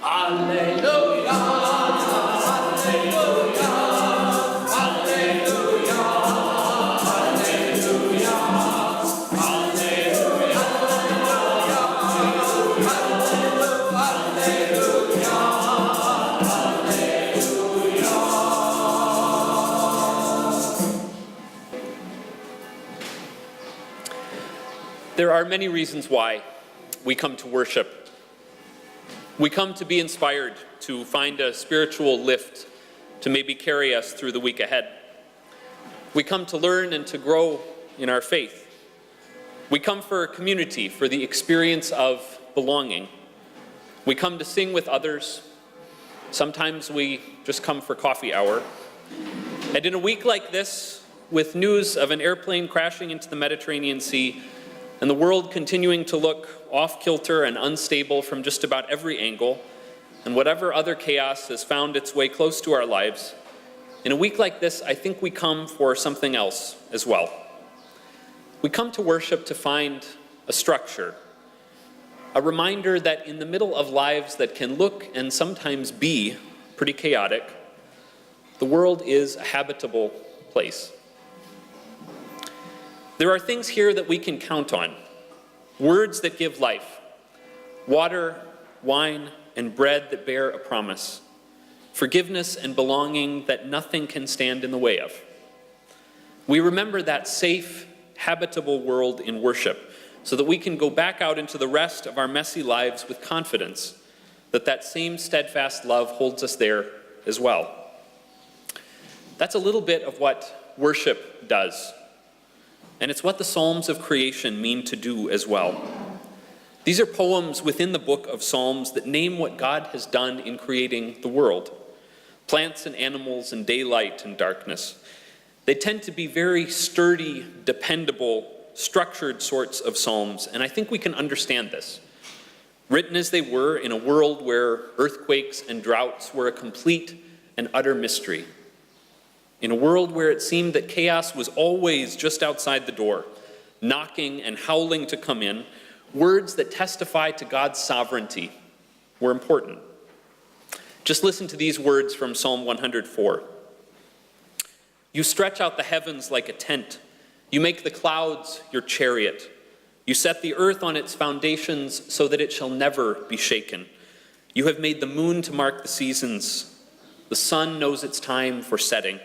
Alleluia, alleluia, alleluia, alleluia, alleluia, There are many reasons why we come to worship. We come to be inspired, to find a spiritual lift, to maybe carry us through the week ahead. We come to learn and to grow in our faith. We come for community, for the experience of belonging. We come to sing with others. Sometimes we just come for coffee hour. And in a week like this, with news of an airplane crashing into the Mediterranean Sea, and the world continuing to look off-kilter and unstable from just about every angle, and whatever other chaos has found its way close to our lives, in a week like this, I think we come for something else as well. We come to worship to find a structure, a reminder that in the middle of lives that can look and sometimes be pretty chaotic, the world is a habitable place. There are things here that we can count on, words that give life, water, wine, and bread that bear a promise, forgiveness and belonging that nothing can stand in the way of. We remember that safe, habitable world in worship so that we can go back out into the rest of our messy lives with confidence that that same steadfast love holds us there as well. That's a little bit of what worship does. And it's what the Psalms of creation mean to do as well. These are poems within the book of Psalms that name what God has done in creating the world. Plants and animals and daylight and darkness. They tend to be very sturdy, dependable, structured sorts of psalms, and I think we can understand this. Written as they were in a world where earthquakes and droughts were a complete and utter mystery. In a world where it seemed that chaos was always just outside the door, knocking and howling to come in, words that testify to God's sovereignty were important. Just listen to these words from Psalm 104. You stretch out the heavens like a tent. You make the clouds your chariot. You set the earth on its foundations so that it shall never be shaken. You have made the moon to mark the seasons. The sun knows its time for setting.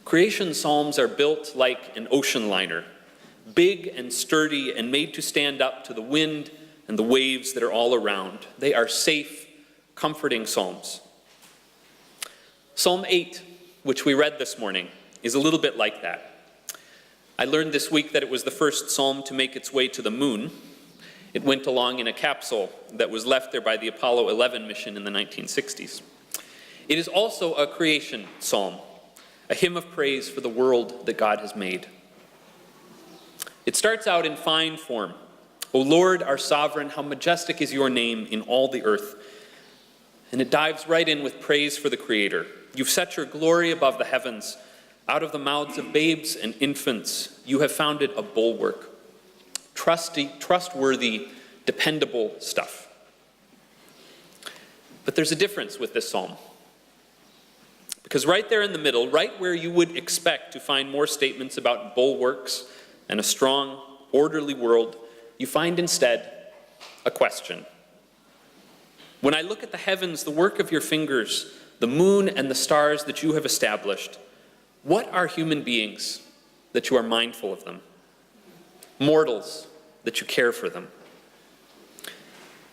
Creation psalms are built like an ocean liner, big and sturdy and made to stand up to the wind and the waves that are all around. They are safe, comforting psalms. Psalm 8, which we read this morning, is a little bit like that. I learned this week that it was the first psalm to make its way to the moon. It went along in a capsule that was left there by the Apollo 11 mission in the 1960s. It is also a creation psalm, a hymn of praise for the world that God has made. It starts out in fine form. O Lord, our sovereign, how majestic is your name in all the earth. And it dives right in with praise for the Creator. You've set your glory above the heavens. Out of the mouths of babes and infants, you have founded a bulwark. Trustworthy, dependable stuff. But there's a difference with this psalm. Because right there in the middle, right where you would expect to find more statements about bulwarks and a strong, orderly world, you find instead a question. When I look at the heavens, the work of your fingers, the moon and the stars that you have established, what are human beings that you are mindful of them? Mortals that you care for them?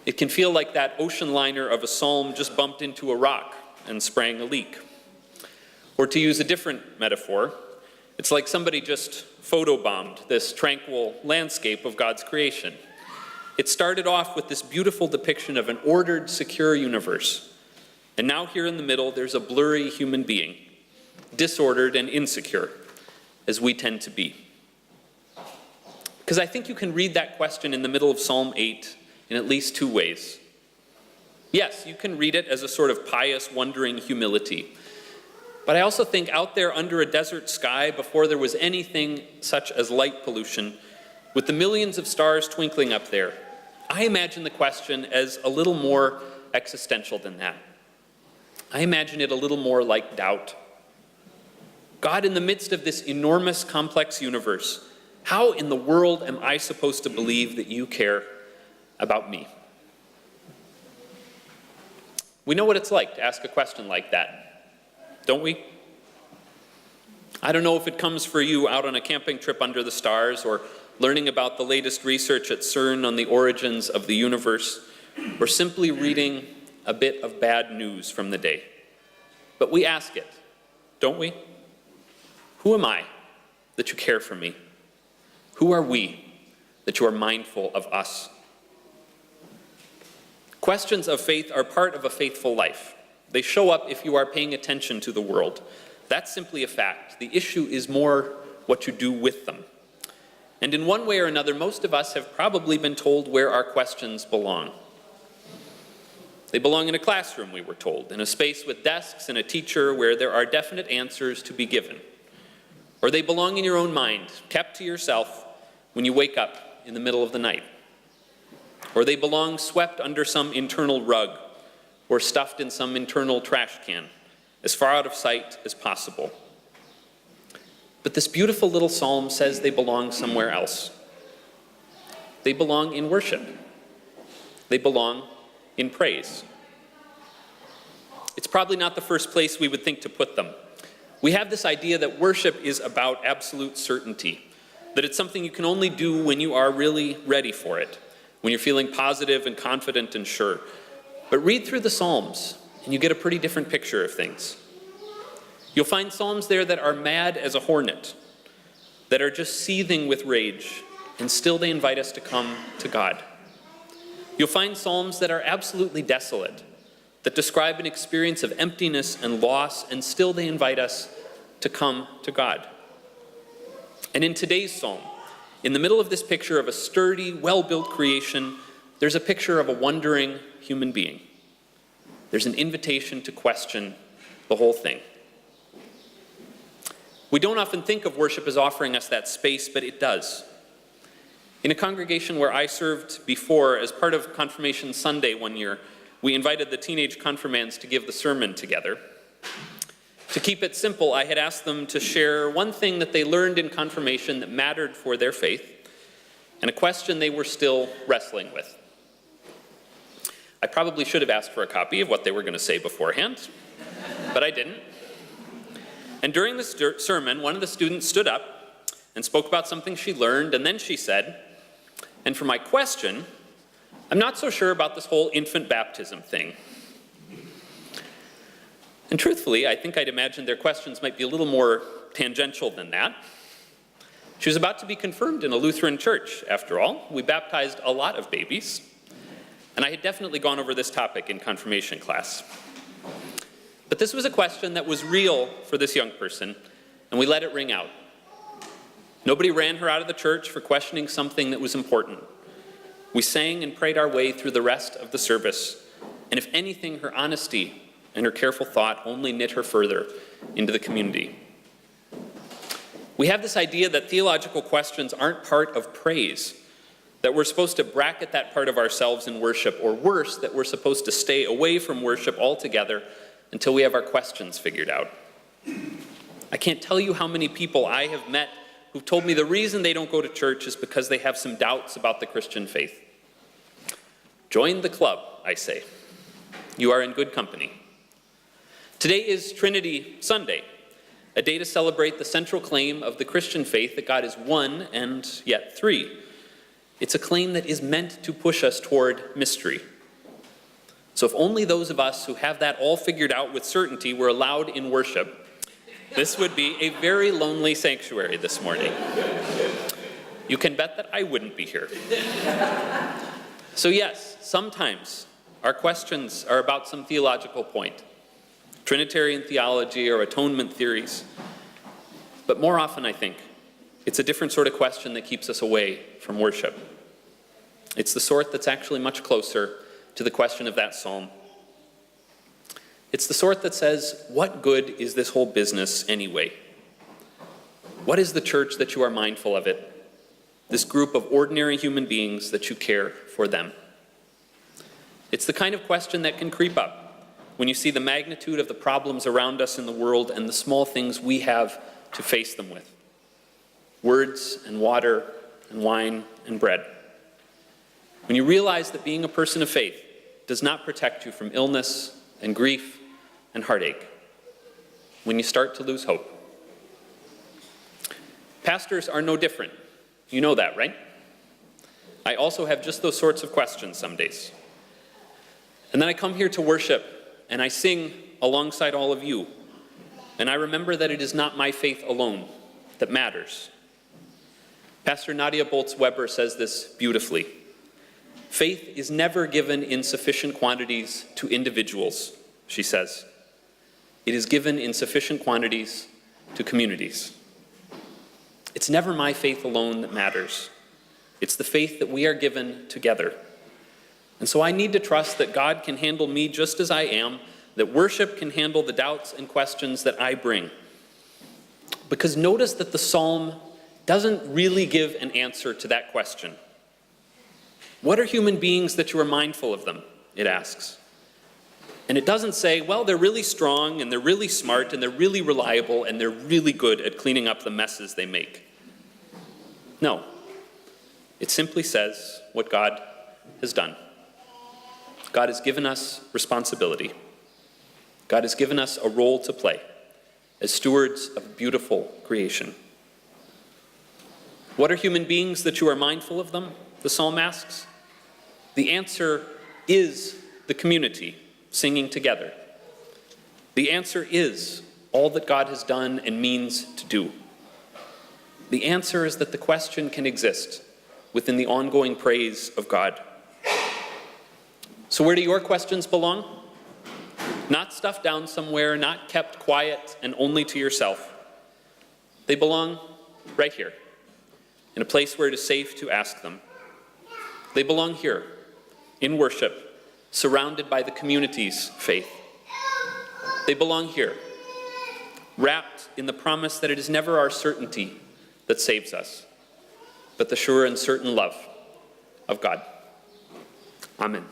It can feel like that ocean liner of a psalm just bumped into a rock and sprang a leak. Or to use a different metaphor, it's like somebody just photobombed this tranquil landscape of God's creation. It started off with this beautiful depiction of an ordered, secure universe. And now here in the middle, there's a blurry human being, disordered and insecure, as we tend to be. Because I think you can read that question in the middle of Psalm 8 in at least two ways. Yes, you can read it as a sort of pious, wondering humility. But I also think out there under a desert sky, before there was anything such as light pollution, with the millions of stars twinkling up there, I imagine the question as a little more existential than that. I imagine it a little more like doubt. God, in the midst of this enormous, complex universe, how in the world am I supposed to believe that you care about me? We know what it's like to ask a question like that, don't we? I don't know if it comes for you out on a camping trip under the stars, or learning about the latest research at CERN on the origins of the universe, or simply reading a bit of bad news from the day. But we ask it, don't we? Who am I that you care for me? Who are we that you are mindful of us? Questions of faith are part of a faithful life. They show up if you are paying attention to the world. That's simply a fact. The issue is more what you do with them. And in one way or another, most of us have probably been told where our questions belong. They belong in a classroom, we were told, in a space with desks and a teacher where there are definite answers to be given. Or they belong in your own mind, kept to yourself when you wake up in the middle of the night. Or they belong swept under some internal rug, or stuffed in some internal trash can, as far out of sight as possible. But this beautiful little psalm says they belong somewhere else. They belong in worship. They belong in praise. It's probably not the first place we would think to put them. We have this idea that worship is about absolute certainty, that it's something you can only do when you are really ready for it, when you're feeling positive and confident and sure. But read through the Psalms, and you get a pretty different picture of things. You'll find Psalms there that are mad as a hornet, that are just seething with rage, and still they invite us to come to God. You'll find Psalms that are absolutely desolate, that describe an experience of emptiness and loss, and still they invite us to come to God. And in today's Psalm, in the middle of this picture of a sturdy, well-built creation, there's a picture of a wandering human being. There's an invitation to question the whole thing. We don't often think of worship as offering us that space, but it does. In a congregation where I served before, as part of Confirmation Sunday one year, we invited the teenage confirmands to give the sermon together. To keep it simple, I had asked them to share one thing that they learned in confirmation that mattered for their faith, and a question they were still wrestling with. I probably should have asked for a copy of what they were going to say beforehand, but I didn't. And during the sermon, one of the students stood up and spoke about something she learned, and then she said, "And for my question, I'm not so sure about this whole infant baptism thing." And truthfully, I think I'd imagined their questions might be a little more tangential than that. She was about to be confirmed in a Lutheran church, after all. We baptized a lot of babies, and I had definitely gone over this topic in confirmation class. But this was a question that was real for this young person, and we let it ring out. Nobody ran her out of the church for questioning something that was important. We sang and prayed our way through the rest of the service, and if anything, her honesty and her careful thought only knit her further into the community. We have this idea that theological questions aren't part of praise, that we're supposed to bracket that part of ourselves in worship, or worse, that we're supposed to stay away from worship altogether until we have our questions figured out. I can't tell you how many people I have met who've told me the reason they don't go to church is because they have some doubts about the Christian faith. Join the club, I say. You are in good company. Today is Trinity Sunday, a day to celebrate the central claim of the Christian faith that God is one and yet three. It's a claim that is meant to push us toward mystery. So if only those of us who have that all figured out with certainty were allowed in worship, this would be a very lonely sanctuary this morning. You can bet that I wouldn't be here. So yes, sometimes our questions are about some theological point, Trinitarian theology or atonement theories. But more often, I think, it's a different sort of question that keeps us away from worship. It's the sort that's actually much closer to the question of that psalm. It's the sort that says, what good is this whole business anyway? What is the church that you are mindful of it? This group of ordinary human beings that you care for them. It's the kind of question that can creep up when you see the magnitude of the problems around us in the world and the small things we have to face them with. Words and water and wine and bread. When you realize that being a person of faith does not protect you from illness and grief and heartache. When you start to lose hope. Pastors are no different. You know that, right? I also have just those sorts of questions some days. And then I come here to worship, and I sing alongside all of you. And I remember that it is not my faith alone that matters. Pastor Nadia Boltz-Weber says this beautifully. Faith is never given in sufficient quantities to individuals, she says. It is given in sufficient quantities to communities. It's never my faith alone that matters. It's the faith that we are given together. And so I need to trust that God can handle me just as I am, that worship can handle the doubts and questions that I bring. Because notice that the psalm doesn't really give an answer to that question. What are human beings that you are mindful of them? It asks. And it doesn't say, well, they're really strong, and they're really smart, and they're really reliable, and they're really good at cleaning up the messes they make. No. It simply says what God has done. God has given us responsibility. God has given us a role to play as stewards of beautiful creation. What are human beings that you are mindful of them? The psalm asks. The answer is the community singing together. The answer is all that God has done and means to do. The answer is that the question can exist within the ongoing praise of God. So where do your questions belong? Not stuffed down somewhere, not kept quiet and only to yourself. They belong right here, in a place where it is safe to ask them. They belong here, in worship, surrounded by the community's faith. They belong here, wrapped in the promise that it is never our certainty that saves us, but the sure and certain love of God. Amen.